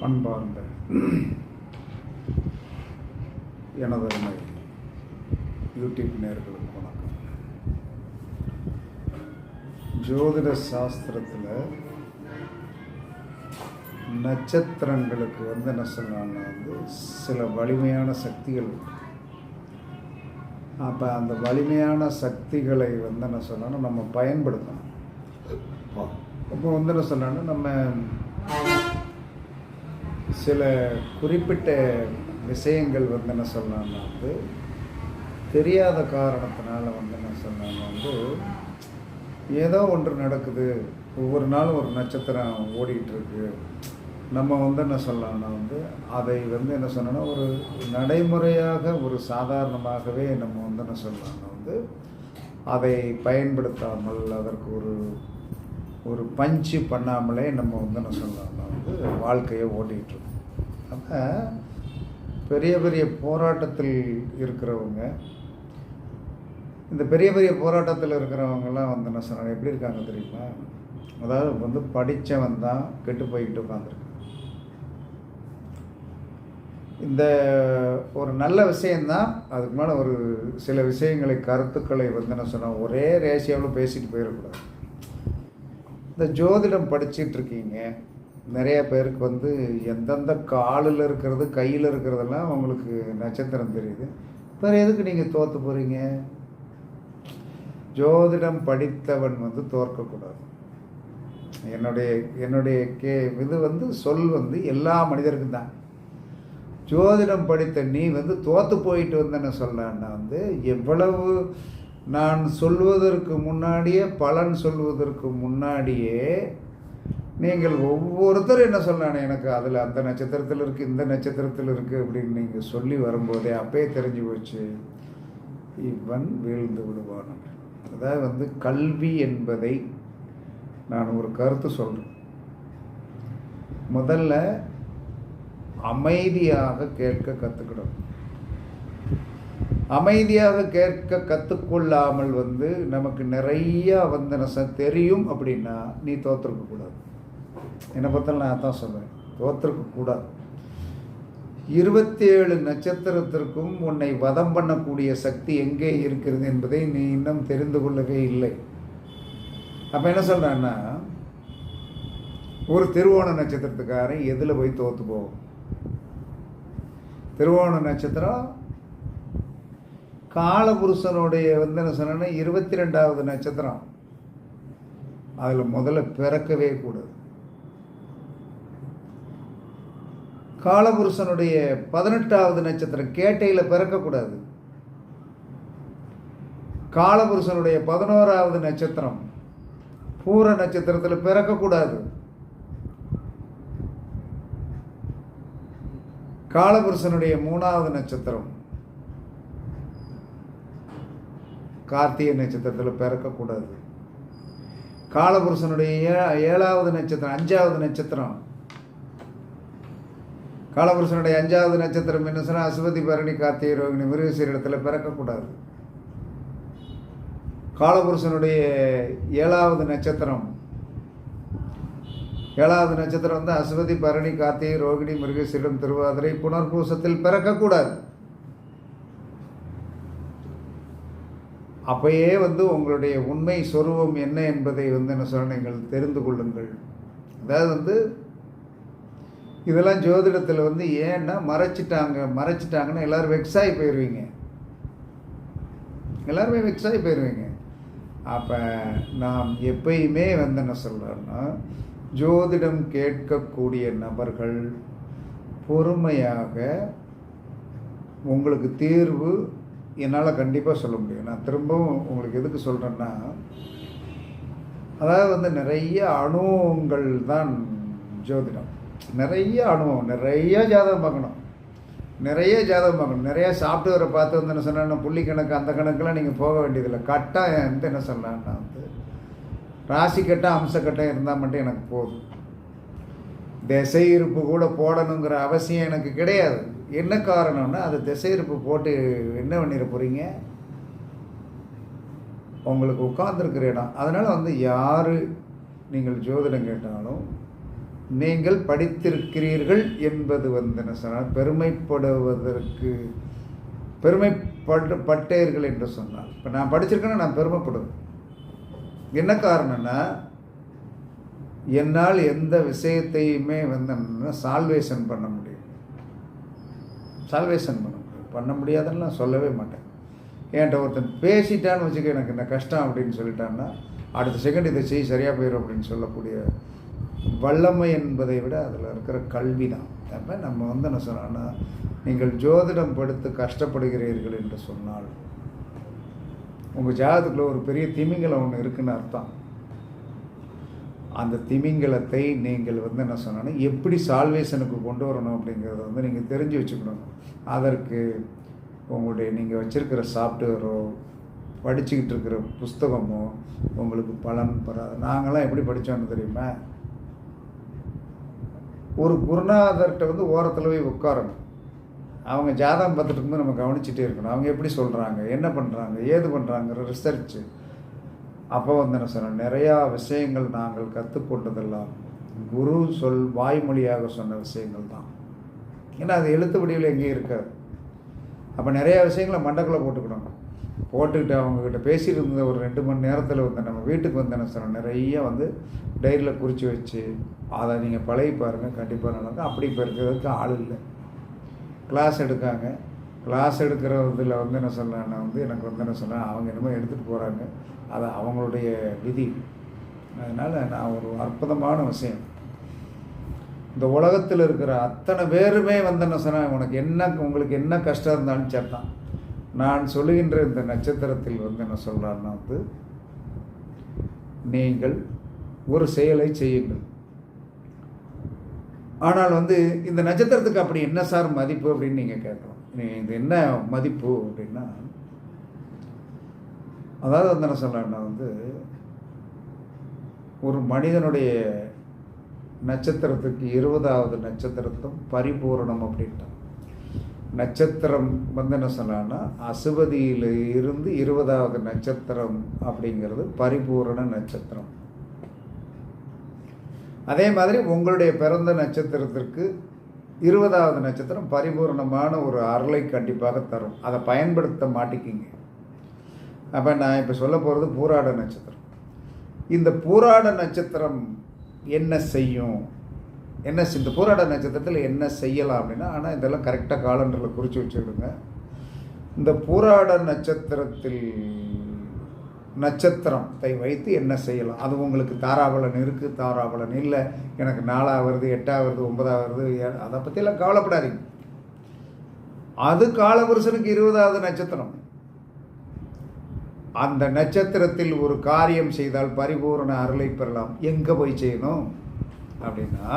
அன்பார்ந்த எனதருமை யூடியூப் நேயர்களுக்கு வணக்கம். ஜோதிட சாஸ்திரத்தில் நட்சத்திரங்களுக்கு என்ன சொன்னாங்கன்னா சில வலிமையான சக்திகள் உண்டு. அப்போ அந்த வலிமையான சக்திகளை என்ன சொன்னாலும் நம்ம பயன்படுத்தணும். இப்போ என்ன சொன்னாலும் நம்ம சில குறிப்பிட்ட விஷயங்கள் என்ன சொல்லலாம்னா தெரியாத காரணத்தினால என்ன சொன்னாங்க ஏதோ ஒன்று நடக்குது, ஒவ்வொரு நாளும் ஒரு நட்சத்திரம் ஓடிக்கிட்டு இருக்கு. நம்ம என்ன சொல்லலாம்னா அதை என்ன சொன்னோன்னா ஒரு நடைமுறையாக ஒரு சாதாரணமாகவே நம்ம என்ன சொல்லலாம்னா அதை பயன்படுத்தாமல் அதற்கு ஒரு பஞ்சு பண்ணாமலே நம்ம என்ன சொல்லலாம்னா வாழ்க்கையை ஓட்டிகிட்டு இருக்கோம். அப்போ பெரிய பெரிய போராட்டத்தில் இருக்கிறவங்க, இந்த பெரிய பெரிய போராட்டத்தில் இருக்கிறவங்கெல்லாம் என்ன சொன்னாங்க எப்படி இருக்காங்க தெரியுமா? அதாவது படித்தவன் தான் கெட்டு போய்கிட்டு உட்காந்துருக்கு. இந்த ஒரு நல்ல விஷயந்தான், அதுக்கு மேலே ஒரு சில விஷயங்களை கருத்துக்களை என்ன சொன்னால் ஒரே ரேஷியாவில் பேசிட்டு போயிடக்கூடாது. இந்த ஜோதிடம் படிச்சுட்டு இருக்கீங்க, நிறைய பேருக்கு எந்தெந்த காலில் இருக்கிறது கையில் இருக்கிறதெல்லாம் உங்களுக்கு நட்சத்திரம் தெரியுது. வேறு எதுக்கு நீங்கள் தோற்று போகிறீங்க? ஜோதிடம் படித்தவன் தோற்கக்கூடாது. என்னுடைய இது சொல் எல்லா மனிதருக்கும் தான். ஜோதிடம் படித்த நீ தோற்று போயிட்டு என்ன சொல்லலான்னா எவ்வளவு நான் சொல்வதற்கு முன்னாடியே பலன் சொல்வதற்கு முன்னாடியே நீங்கள் ஒவ்வொருத்தரும் என்ன சொல்லலானே எனக்கு அதில் அந்த நட்சத்திரத்தில் இருக்குது, இந்த நட்சத்திரத்தில் இருக்குது அப்படின்னு நீங்கள் சொல்லி வரும்போதே அப்பயே தெரிஞ்சு போச்சு இவன் வீழ்ந்து விடுவான். அதாவது கல்வி என்பதை நான் ஒரு கருத்து சொல்கிறேன். முதல்ல அமைதியாக கேட்க கற்றுக்கிடணும். அமைதியாக கேட்க கற்றுக்கொள்ளாமல் நமக்கு நிறையா தெரியும் அப்படின்னா நீ தோற்றுருக்கக்கூடாது. என்னை பார்த்தாலும் நான் தான் சொல்லுவேன், தோற்றுருக்கக்கூடாது. 27 நட்சத்திரத்திற்கும் உன்னை வதம் பண்ணக்கூடிய சக்தி எங்கே இருக்கிறது என்பதை நீ இன்னும் தெரிந்து கொள்ளவே இல்லை. அப்போ என்ன சொல்கிறேன்னா, ஒரு திருவோண நட்சத்திரத்துக்காரன் எதில் போய் தோற்று போகும்? திருவோண நட்சத்திரம் காலபுருஷனுடைய என்ன சொன்னா 22வது நட்சத்திரம். அதில் முதல்ல பிறக்கவே கூடாது. காலபுருஷனுடைய 18வது நட்சத்திரம் கேட்டையில் பிறக்கக்கூடாது. காலபுருஷனுடைய 11வது நட்சத்திரம் பூர நட்சத்திரத்தில் பிறக்கக்கூடாது. காலபுருஷனுடைய 3வது நட்சத்திரம் கார்த்திகை நட்சத்திரத்தில் பிறக்கக்கூடாது. காலபுருஷனுடைய 7வது நட்சத்திரம் 5வது நட்சத்திரம், காலபுருஷனுடைய 5வது நட்சத்திரம் என்ன சொன்னால் அஸ்வதி பரணி கார்த்திகை ரோகிணி மிருகசீரிடத்தில் பிறக்கக்கூடாது. காலபுருஷனுடைய 7வது நட்சத்திரம் அஸ்வதி பரணி கார்த்திகை ரோகிணி மிருகசீரிடம் திருவாதிரை புனர்பூசத்தில் பிறக்கக்கூடாது. அப்பயே உங்களுடைய உண்மை சொரூபம் என்ன என்பதை என்ன சொல்ல நீங்கள் தெரிந்து கொள்ளுங்கள். அதாவது இதெல்லாம் ஜோதிடத்தில் ஏன்னா மறைச்சிட்டாங்கன்னு எல்லோரும் வெக்ஸாகி போயிடுவீங்க. எல்லாருமே வெக்ஸாகி போயிடுவீங்க. அப்போ நாம் எப்பயுமே என்ன சொல்கிறோன்னா, ஜோதிடம் கேட்கக்கூடிய நபர்கள் பொறுமையாக உங்களுக்கு தீர்வு என்னால் கண்டிப்பாக சொல்ல முடியும். நான் திரும்பவும் உங்களுக்கு எதுக்கு சொல்கிறேன்னா, அதாவது நிறைய அனுபவங்கள் தான் ஜோதிடம். நிறைய அனுபவம், நிறைய ஜாதகம் பார்க்கணும், நிறைய சாஃப்ட்வேரை பார்த்து என்ன சொன்னா புள்ளி கணக்கு அந்த கணக்கெல்லாம் நீங்கள் போக வேண்டியதில்லை. கட்டாயம் என்ன சொல்லலான்னா ராசி கட்டம் அம்ச கட்டம் இருந்தால் மட்டும் எனக்கு போதும். திசை இருப்பு கூட போடணுங்கிற அவசியம் எனக்கு கிடையாது. என்ன காரணம்னா, அது திசை இருப்பு போட்டு என்ன பண்ணிட போகிறீங்க? உங்களுக்கு உட்கார்ந்துருக்கிற இடம். அதனால் யார் நீங்கள் ஜோதிடம் கேட்டாலும் நீங்கள் படித்திருக்கிறீர்கள் என்பது வந்து என்ன சொன்னால் பெருமைப்படுவதற்கு பெருமைப்பட்டீர்கள் என்று சொன்னால், இப்போ நான் படிச்சிருக்கேன்னா நான் பெருமைப்படுவேன். என்ன காரணம்னா, என்னால் எந்த விஷயத்தையுமே வந்து சால்வேஷன் பண்ண முடியும். சால்வேஷன் பண்ண முடியாதுன்னு நான் சொல்லவே மாட்டேன். என்கிட்ட ஒருத்தன் பேசிட்டான்னு வச்சுக்க, எனக்கு என்ன கஷ்டம் அப்படின்னு சொல்லிட்டான்னா, அடுத்த செகண்ட் இதை செய்ய சரியாக போயிடும் அப்படின்னு சொல்லக்கூடிய வல்லமை என்பதை விட அதில் இருக்கிற கல்வி தான். அப்போ நம்ம வந்து என்ன சொன்னோன்னா, நீங்கள் ஜோதிடம் படித்து கஷ்டப்படுகிறீர்கள் என்று சொன்னால் உங்கள் ஜாதகத்துக்குள்ள ஒரு பெரிய திமிங்கலம் ஒன்று இருக்குன்னு அர்த்தம். அந்த திமிங்கலத்தை நீங்கள் வந்து என்ன சொன்னோன்னா எப்படி சால்வேஷனுக்கு கொண்டு வரணும் அப்படிங்கிறத வந்து நீங்கள் தெரிஞ்சு வச்சுக்கணும். அதற்கு உங்களுடைய நீங்கள் வச்சுருக்கிற சாஃப்ட்வேரோ படிச்சுக்கிட்டு இருக்கிற புஸ்தகமோ உங்களுக்கு பலன் பெறாது. நாங்களாம் எப்படி படித்தோன்னு தெரியுமா, ஒரு குருநாதர்கிட்ட வந்து ஓரத்தில் போய் உட்காரணும். அவங்க ஜாதகம் பார்த்துட்டு இருக்கும்போது நம்ம கவனிச்சுட்டே இருக்கணும். அவங்க எப்படி சொல்கிறாங்க, என்ன பண்ணுறாங்க, ஏது பண்ணுறாங்கிற ரிசர்ச்சு. அப்போ வந்து என்ன சொன்ன நிறையா விஷயங்கள் நாங்கள் கற்றுக்கொண்டதெல்லாம் குரு வாய்மொழியாக சொன்ன விஷயங்கள் தான். ஏன்னா அது எழுத்து வடிவில் எங்கேயும் இருக்காது. அப்போ நிறையா விஷயங்களை மண்டக்குள்ளே போட்டுக்கிட்டு அவங்கக்கிட்ட பேசிகிட்டு இருந்த ஒரு 2 மணி நேரத்தில் வந்து நம்ம வீட்டுக்கு வந்து என்ன சொன்னோம் நிறைய வந்து டைரியில் குறித்து வச்சு அதை நீங்கள் பழகி பாருங்கள், கண்டிப்பாக நல்லா. அப்படி இப்போ இருக்கிறதுக்கு ஆள் இல்லை. கிளாஸ் எடுக்காங்க. கிளாஸ் எடுக்கிறதுல வந்து என்ன சொன்னேன்னா வந்து எனக்கு வந்து என்ன சொன்னேன், அவங்க என்னமோ எடுத்துகிட்டு போகிறாங்க, அது அவங்களுடைய விதி. அதனால் நான் ஒரு அற்புதமான விஷயம், இந்த உலகத்தில் இருக்கிற அத்தனை பேருமே வந்து என்ன சொன்னேன், உங்களுக்கு என்ன கஷ்டம் இருந்தாலும் சேர்த்தான், நான் சொல்லுகின்ற இந்த நட்சத்திரத்தில் வந்து என்ன சொல்கிறான்னா வந்து நீங்கள் ஒரு செயலை செய்யுங்கள். ஆனால் வந்து இந்த நட்சத்திரத்துக்கு அப்படி என்ன சார் மதிப்பு அப்படின்னு நீங்கள் கேட்கலாம். இது என்ன மதிப்பு அப்படின்னா, அதாவது வந்து என்ன சொல்லலாம்னா வந்து ஒரு மனிதனுடைய நட்சத்திரத்துக்கு 20வது நட்சத்திரத்தும் பரிபூரணம் அப்படின்ட்டான். நட்சத்திரம் வந்து என்ன சொல்லலாம்னா அசுபதியில் இருந்து 20வது நட்சத்திரம் அப்படிங்கிறது பரிபூரண நட்சத்திரம். அதே மாதிரி உங்களுடைய பிறந்த நட்சத்திரத்திற்கு 20வது நட்சத்திரம் பரிபூர்ணமான ஒரு அருளை கண்டிப்பாக தரும். அதை பயன்படுத்த மாட்டிக்கிங்க. அப்போ நான் இப்போ சொல்ல போகிறது பூராட நட்சத்திரம். இந்த பூராட நட்சத்திரம் என்ன செய்யும், இந்த பூராட நட்சத்திரத்தில் என்ன செய்யலாம் அப்படின்னா, ஆனால் இதெல்லாம் கரெக்டாக காலண்டரில் குறித்து வச்சுக்கிடுங்க. இந்த பூராட நட்சத்திரத்தை வைத்து என்ன செய்யலாம், அது உங்களுக்கு தாராபலன் இருக்குது, தாராபலன் இல்லை, எனக்கு 4 வருது, 8 வருது, 9 வருது, அதை பற்றியெல்லாம் கவலைப்படாதீங்க. அது காலபுருஷனுக்கு 20வது நட்சத்திரம். அந்த நட்சத்திரத்தில் ஒரு காரியம் செய்தால் பரிபூரண அருளை பெறலாம். எங்கே போய் செய்யணும் அப்படின்னா,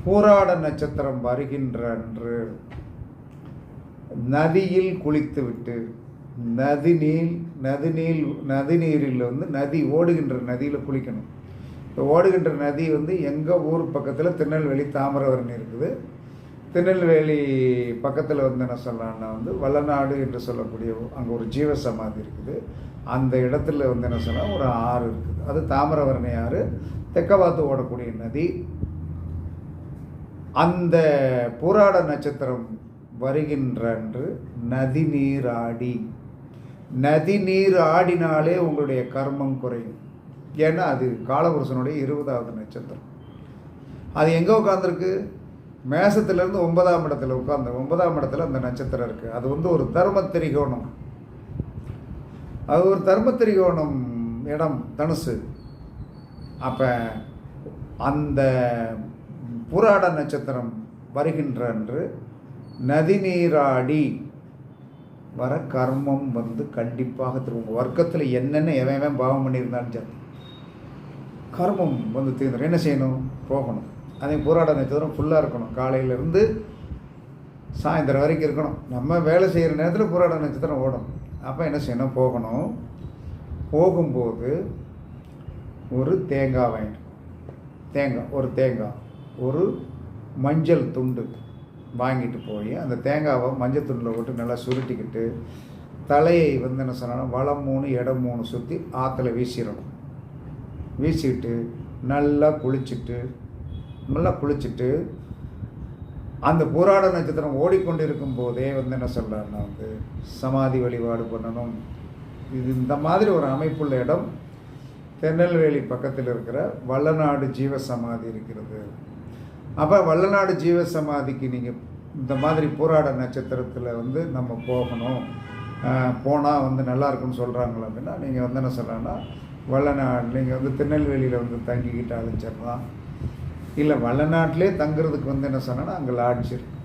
பூராட நட்சத்திரம் வருகின்ற அன்று நதியில் குளித்துவிட்டு நதிநீரில் வந்து நதி ஓடுகின்ற நதியில் குளிக்கணும். இந்த ஓடுகின்ற நதி வந்து எங்கள் ஊர் பக்கத்தில் திருநெல்வேலி தாமிரபரணி இருக்குது. திருநெல்வேலி பக்கத்தில் வந்து என்ன சொல்லலாம்னா வந்து வல்லநாடு என்று சொல்லக்கூடிய அங்கே ஒரு ஜீவசமாதி இருக்குது. அந்த இடத்துல வந்து என்ன சொன்னால் ஒரு ஆறு இருக்குது. அது தாமிரபரணி ஆறு, தெற்கவாத்து ஓடக்கூடிய நதி. அந்த பூராட நட்சத்திரம் வருகின்ற அன்று நதிநீர் ஆடினாலே உங்களுடைய கர்மம் குறையும். ஏன்னா அது காலபுருஷனுடைய 20வது நட்சத்திரம். அது எங்கே உட்காந்துருக்கு, மேசத்திலேருந்து 9ஆம் இடத்துல உட்காந்து 9ஆம் இடத்துல அந்த நட்சத்திரம் இருக்குது. அது வந்து ஒரு தர்மத்திரிகோணம். அது ஒரு தர்மத்திரிகோணம் இடம் தனுசு. அப்போ அந்த பூராட நட்சத்திரம் வருகின்ற அன்று நதிநீராடி வர கர்மம் வந்து கண்டிப்பாக உங்கள் வர்க்கத்தில் என்னென்ன எவன் பாவம் பண்ணியிருந்தாலும் சரி கர்மம் வந்து தீர்ந்துடும். என்ன செய்யணும், போகணும். அதே பூராட நட்சத்திரம் ஃபுல்லாக இருக்கணும். காலையிலேருந்து சாயந்தரம் வரைக்கும் இருக்கணும். நம்ம வேலை செய்கிற நேரத்தில் பூராட நட்சத்திரம் ஓடணும். அப்போ என்ன செய்யணும், போகணும். போகும்போது ஒரு தேங்காய் வாங்கிட்டு ஒரு மஞ்சள் துண்டு வாங்கிட்டு போய் அந்த தேங்காவை மஞ்சள் துண்டில் போட்டு நல்லா சுருட்டிக்கிட்டு தலையை வந்து என்ன சொன்னாலும் வலம் 3 இடம் 3 சுற்றி ஆற்றுல வீசிடணும். வீசிட்டு நல்லா குளிச்சுட்டு நல்லா குளிச்சுட்டு அந்த பூராட நட்சத்திரம் ஓடிக்கொண்டிருக்கும் போதே வந்து என்ன சொல்கிறாருன்னா வந்து சமாதி வழிபாடு பண்ணணும். இது இந்த மாதிரி ஒரு அமைப்புள்ள இடம் திருநெல்வேலி பக்கத்தில் இருக்கிற வல்லநாடு ஜீவசமாதி இருக்கிறது. அப்போ வல்லநாடு ஜீவசமாதிக்கு நீங்கள் இந்த மாதிரி பூராட நட்சத்திரத்தில் வந்து நம்ம போகணும், போனால் வந்து நல்லா இருக்குன்னு சொல்கிறாங்களா அப்படின்னா நீங்கள் வந்து என்ன சொல்கிறேன்னா வல்லநாடு நீங்கள் வந்து திருநெல்வேலியில் வந்து தங்கிக்கிட்டு அழைச்சிடலாம். இல்லை வல்லநாட்டிலே தங்குறதுக்கு வந்து என்ன சொன்னால் அங்கே லாட்ஜ் இருக்குது,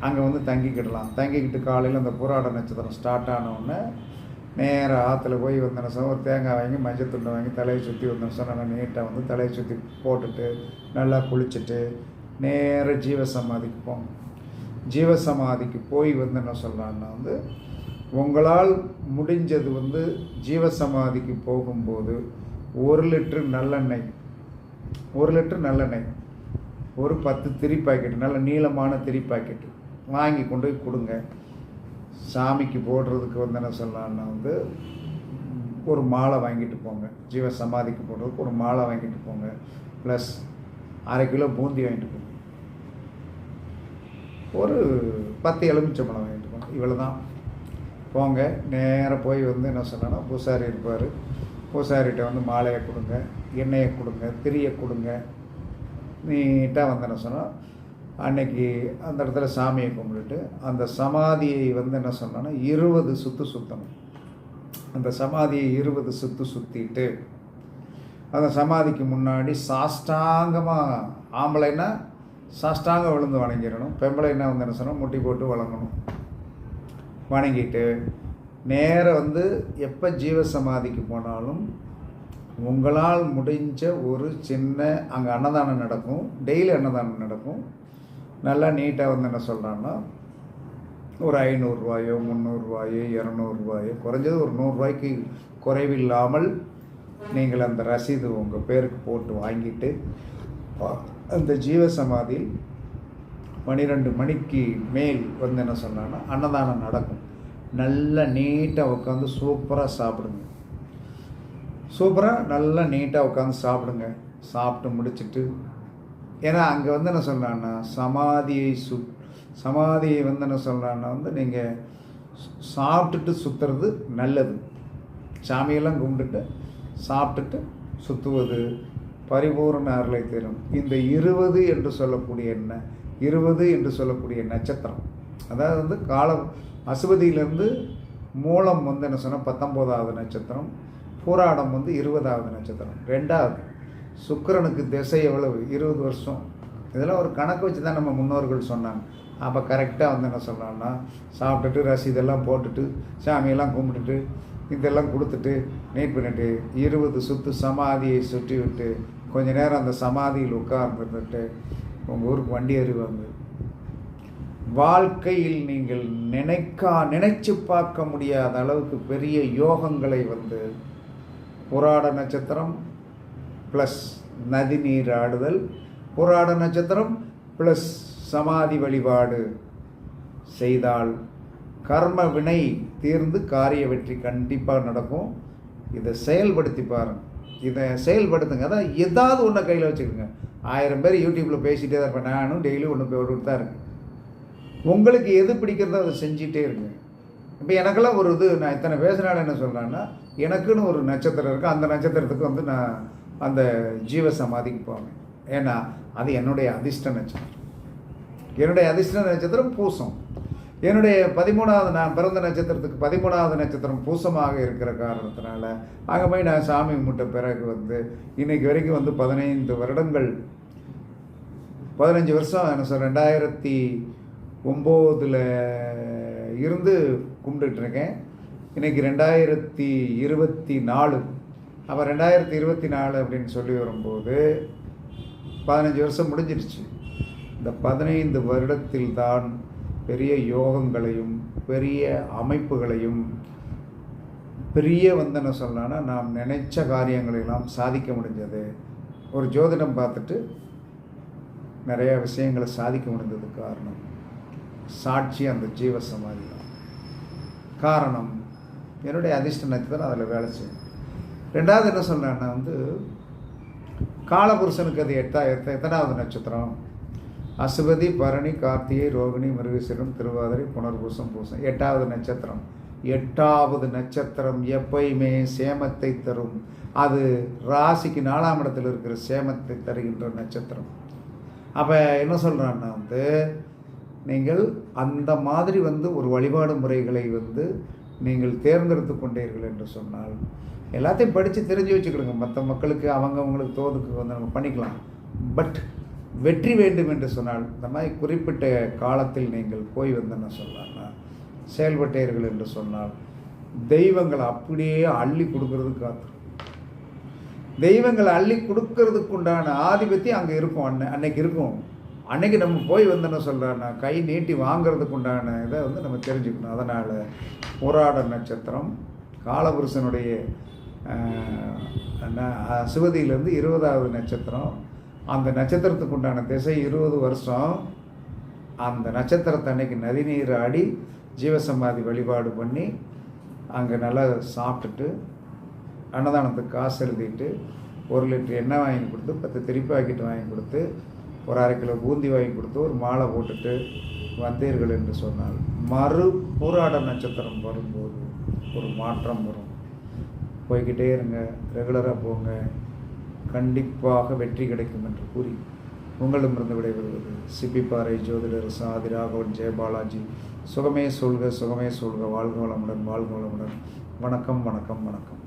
அங்கே வந்து தங்கிக்கிடலாம். தங்கிக்கிட்டு காலையில் அந்த பூராட நட்சத்திரம் ஸ்டார்ட் ஆனவுடனே நேராக ஆற்றுல போய் வந்து என்ன சொன்னால் ஒரு தேங்காய் வாங்கி மஞ்சள் துண்டை வாங்கி தலையை சுற்றி வந்து சொன்னால் நீட்டாக வந்து தலையை சுற்றி போட்டுட்டு நல்லா குளிச்சுட்டு நேராக ஜீவசமாதிக்கு போங்க. ஜீவசமாதிக்கு போய் வந்து என்ன சொல்கிறான்னா வந்து உங்களால் முடிஞ்சது வந்து ஜீவசமாதிக்கு போகும்போது 1 லிட்டர் நல்லெண்ணெய், 1 லிட்டர் நல்லெண்ணெய், ஒரு 10 திரி பாக்கெட்டு, நல்ல நீளமான திரி பாக்கெட்டு வாங்கி கொண்டு போய் கொடுங்க. சாமிக்கு போடுறதுக்கு வந்து என்ன சொல்லலான்னா வந்து ஒரு மாலை வாங்கிட்டு போங்க. ஜீவசமாதிக்கு போடுறதுக்கு ஒரு மாலை வாங்கிட்டு போங்க. ப்ளஸ் அரை கிலோ பூந்தி வாங்கிட்டு போங்க. ஒரு 10 எலுமிச்சம்பழம் வாங்கிட்டு போங்க. இவ்வளோ தான். போங்க. நேராக போய் வந்து என்ன சொன்னோன்னா பூசாரி இருப்பார். பூசாரிகிட்ட வந்து மாலையை கொடுங்க, எண்ணெயை கொடுங்க, திரியை கொடுங்க. நீட்டாக வந்து என்ன சொன்னால் அன்னைக்கு அந்த இடத்துல சாமியை கும்பிட்டுட்டு அந்த சமாதியை வந்து என்ன சொன்னோன்னா 20 சுற்று சுற்றணும். அந்த சமாதியை 20 சுற்று சுற்றிட்டு அந்த சமாதிக்கு முன்னாடி சாஷ்டாங்கமாக, ஆம்பளைன்னா சாஷ்டாங்க விழுந்து வணங்கிடணும், பெம்பளைன்னா வந்து என்ன சொன்னால் முட்டி போட்டு வணங்கணும். வணங்கிட்டு நேராக வந்து எப்போ ஜீவசமாதிக்கு போனாலும் உங்களால் முடிஞ்ச ஒரு சின்ன அங்கே அன்னதானம் நடக்கும், டெய்லி அன்னதானம் நடக்கும். நல்லா நீட்டாக வந்து என்ன சொல்கிறான்னா ஒரு 500 ரூபாயோ 300 ரூபாயோ 200 ரூபாயோ குறைஞ்சது ஒரு 100 ரூபாய்க்கு குறைவில்லாமல் நீங்கள் அந்த ரசீது உங்கள் பேருக்கு போட்டு வாங்கிட்டு அந்த ஜீவசமாதியில் 12 மணிக்கு மேல் வந்து என்ன சொன்னான்னா அன்னதானம் நடக்கும். நல்லா நீட்டாக உட்காந்து சூப்பராக சாப்பிடுங்க. சூப்பராக நல்லா நீட்டாக உட்காந்து சாப்பிடுங்க. சாப்பிட்டு முடிச்சுட்டு, ஏன்னா அங்கே வந்து என்ன சொல்கிறான்னா சமாதியை வந்து என்ன சொல்கிறான்னா வந்து நீங்கள் சாப்பிட்டுட்டு சுற்றுறது நல்லது. சாமியெல்லாம் கும்பிட்டுட்டு சாப்பிட்டுட்டு சுற்றுவது பரிபூர்ண அருளை தரும். இந்த 20 என்று சொல்லக்கூடிய 20 என்று சொல்லக்கூடிய நட்சத்திரம், அதாவது வந்து காலம் அசுபதியிலேருந்து மூலம் வந்து என்ன சொன்னால் 19வது நட்சத்திரம், பூராடம் வந்து 20வது நட்சத்திரம். 2வது சுக்கிரனுக்கு திசை எவ்வளவு? 20 வருஷம். இதெல்லாம் ஒரு கணக்கு வச்சு தான் நம்ம முன்னோர்கள் சொன்னாங்க. அப்போ கரெக்டாக வந்து என்ன சொல்லலாம்னா சாப்பிட்டுட்டு ரசீதெல்லாம் போட்டுட்டு சாமியெல்லாம் கும்பிட்டுட்டு இதெல்லாம் கொடுத்துட்டு நீட் பண்ணிட்டு 20 சுற்று சமாதியை சுற்றி விட்டு கொஞ்ச நேரம் அந்த சமாதியில் உட்கார்ந்துட்டு உங்கள் ஊருக்கு வண்டி அறிவாங்க. வாழ்க்கையில் நீங்கள் நினைச்சு பார்க்க முடியாத அளவுக்கு பெரிய யோகங்களை வந்து புராட நட்சத்திரம் ப்ளஸ் நதி நீர் ஆடுதல், புராட நட்சத்திரம் ப்ளஸ் சமாதி வழிபாடு செய்தால் கர்ம வினை தீர்ந்து காரிய வெற்றி கண்டிப்பாக நடக்கும். இதை செயல்படுத்தி பாருங்கள். இதை செயல்படுத்துங்க. அதான் ஏதாவது ஒன்றை கையில் வச்சுக்கோங்க. 1000 பேர் யூடியூப்பில் பேசிகிட்டே தான் இருப்பேன். நானும் டெய்லி ஒன்று போட்டு தான் இருக்கேன். உங்களுக்கு எது பிடிக்கிறதோ அதை செஞ்சிட்டே இருங்க. இப்போ எனக்கெல்லாம் ஒரு இது, நான் இத்தனை பேசினாலும் என்ன சொல்கிறேன்னா எனக்குன்னு ஒரு நட்சத்திரம் இருக்குது. அந்த நட்சத்திரத்துக்கு வந்து நான் அந்த ஜீவசமாதிக்கு போவேன். ஏன்னா அது என்னுடைய அதிர்ஷ்ட நட்சத்திரம். என்னுடைய அதிர்ஷ்ட நட்சத்திரம் பூசம். என்னுடைய 13வது நான் பிறந்த நட்சத்திரத்துக்கு 13வது நட்சத்திரம் பூசமாக இருக்கிற காரணத்தினால அங்கே போய் நான் சாமி கும்பிட்ட பிறகு வந்து இன்றைக்கு வரைக்கும் வந்து 15 வருடங்கள் 15 வருஷம் என்ன சார் 2009 இருந்து கும்பிட்டுருக்கேன். இன்றைக்கி 2024. அப்போ 2024 அப்படின்னு சொல்லி வரும்போது 15 வருஷம் முடிஞ்சிருச்சு. இந்த 15 வருடத்தில் தான் பெரிய யோகங்களையும் பெரிய அமைப்புகளையும் பெரிய வந்து என்ன சொல்லலாம்னா நாம் நினைச்ச காரியங்களெல்லாம் சாதிக்க முடிஞ்சது. ஒரு ஜோதிடம் பார்த்துட்டு நிறைய விஷயங்களை சாதிக்க முடிஞ்சதுக்கு காரணம் சாட்சி அந்த ஜீவசமாதி தான். காரணம் என்னுடைய அதிர்ஷ்ட நட்சத்திரம் அதில் வேலை செய்யும். 2வது என்ன சொல்கிறேன்னா வந்து காலபுருஷனுக்கு அது எத்தனாவது நட்சத்திரம்? அசுபதி, பரணி, கார்த்திகை, ரோகிணி, மிருகசீரிடம், திருவாதிரை, புனர்பூசம், பூசம். 8வது நட்சத்திரம். 8வது நட்சத்திரம் எப்பயுமே சேமத்தை தரும். அது ராசிக்கு 4ஆம் இடத்தில் இருக்கிற சேமத்தை தருகின்ற நட்சத்திரம். அப்போ என்ன சொல்கிறான்னா நீங்கள் அந்த மாதிரி ஒரு வழிபாடு முறைகளை நீங்கள் தேர்ந்தெடுத்து கொண்டீர்கள் என்று சொன்னால் எல்லாத்தையும் படித்து தெரிஞ்சு வச்சுக்கிடுங்க. மற்ற மக்களுக்கு அவங்களுக்கு தோதுக்கு நம்ம பண்ணிக்கலாம். பட் வெற்றி வேண்டும் என்று சொன்னால் இந்த மாதிரி குறிப்பிட்ட காலத்தில் நீங்கள் போய் என்ன சொல்லலாம்னா செயல்பட்டீர்கள் என்று சொன்னால் தெய்வங்களை அப்படியே அள்ளி கொடுக்கறதுக்கு காத்திரும். தெய்வங்களை அள்ளி கொடுக்கறதுக்கு உண்டான ஆதிபத்தியம் அங்கே இருக்கும். அன்னைக்கு இருக்கும். அன்னைக்கு நம்ம போய் என்ன சொல்கிறோன்னா கை நீட்டி வாங்கிறதுக்கு உண்டான இதை நம்ம தெரிஞ்சுக்கணும். அதனால் போராட நட்சத்திரம் காலபுருஷனுடைய சிவதியிலேருந்து 20வது நட்சத்திரம். அந்த நட்சத்திரத்துக்கு உண்டான திசை 20 வருஷம். அந்த நட்சத்திரத்தை அன்னைக்கு நதிநீர் ஆடி ஜீவசமாதி வழிபாடு பண்ணி அங்கே நல்லா சாப்பிட்டுட்டு அன்னதானத்துக்கு காசு எழுதிட்டு 1 லிட்டர் எண்ணெய் வாங்கி கொடுத்து 10 திரி பாக்கெட் வாங்கி கொடுத்து ஒரு 1/2 கிலோ பூந்தி வாங்கி கொடுத்து ஒரு மாலை போட்டுட்டு வந்தீர்கள் என்று சொன்னால் மறு போராட நட்சத்திரம் வரும்போது ஒரு மாற்றம் வரும். போய்கிட்டே இருங்க, ரெகுலராக போங்க, கண்டிப்பாக வெற்றி கிடைக்கும் என்று கூறி உங்களிடமிருந்து விடைபெறுவது சிப்பிப்பாறை ஜோதிடர் சாதி ராகவன் ஜெயபாலாஜி. சுகமே சொல்க, சுகமே சொல்க. வாழ்க வளமுடன், வாழ்க வளமுடன். வணக்கம், வணக்கம், வணக்கம்.